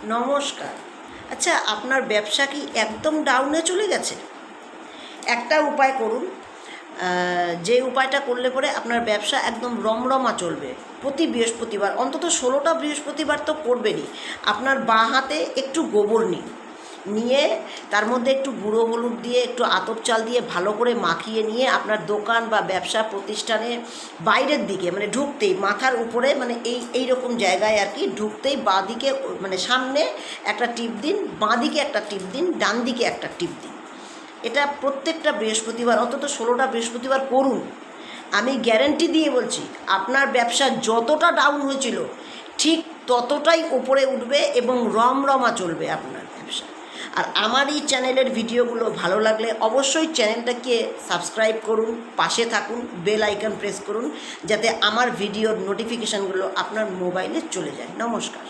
নমস্কার। আচ্ছা, আপনার ব্যবসা কি একদম ডাউনে চলে গেছে? একটা উপায় করুন, যে উপায়টা করলে পরে আপনার ব্যবসা একদম রমরমা চলবে। প্রতি বৃহস্পতিবার অন্তত 16টা বৃহস্পতিবার তো করবেনই। আপনার বাঁ হাতে একটু গোবর নিন, নিয়ে তার মধ্যে একটু গুঁড়ো হলুদ দিয়ে একটু আতপ চাল দিয়ে ভালো করে মাখিয়ে নিয়ে আপনার দোকান বা ব্যবসা প্রতিষ্ঠানে বাইরের দিকে মানে ঢুকতেই মাথার উপরে মানে এই রকম জায়গায় আর কি ঢুকতেই বাঁ দিকে মানে সামনে একটা টিপ দিন, বাঁ দিকে একটা টিপ দিন, ডান দিকে একটা টিপ দিন। এটা প্রত্যেকটা বৃহস্পতিবার অন্তত 16টা বৃহস্পতিবার করুন। আমি গ্যারেন্টি দিয়ে বলছি, আপনার ব্যবসা যতটা ডাউন হয়েছিল ঠিক ততটাই ওপরে উঠবে এবং রমরমা চলবে আপনার ব্যবসা। আর আমার এই চ্যানেলের ভিডিওগুলো ভালো লাগলে অবশ্যই চ্যানেলটাকে সাবস্ক্রাইব করুন, পাশে থাকুন, বেল আইকন প্রেস করুন, যাতে আমার ভিডিওর নোটিফিকেশানগুলো আপনার মোবাইলে চলে যায়। নমস্কার।